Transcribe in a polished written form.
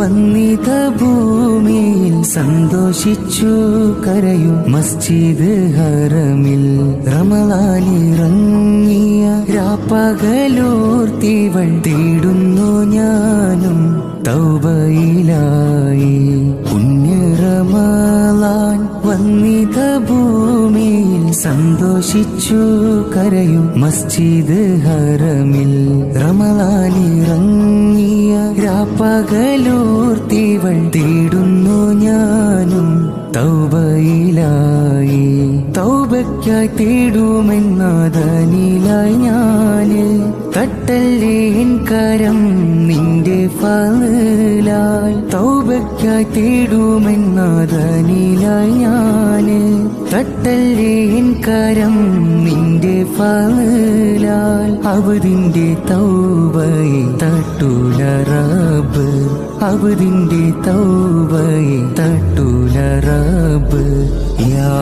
വന്നിത ഭൂമിയിൽ സന്തോഷിച്ചു കരയും മസ്ജിദ് ഹറമിൽ റമളാനിറങ്ങിയ രാപ്പകലോർത്തിവൾ തേടുന്നു ഞാനും തൗബയിലായി പുണ്യ റമളാൻ വന്നിത ഭൂമിയിൽ സന്തോഷിച്ചു കരയും മസ്ജിദ് ഹറമിൽ റമളാനിറങ്ങിയ രാപ്പകലോർത്തിവൾ തേടുന്നു ഞാനും തൗബയിലായി തൗബയ്ക്കായി തേടുമെന്നാദനിലായി ഞാന് തട്ടല്ലേ എൻ കരം നിന്റെ ഫളലാൽ തൗബയ്ക്കായി തേടുമെന്നാദനിലായി ഞാന് തട്ടല്ലേ എൻ കരം നിന്റെ ഫളലാൽ അവതിന്റെ തൗബയെ തട്ടൂല റബ്ബ് അവതിന്റെ തൗബയെ തട്ടൂല റബ്ബ് യാ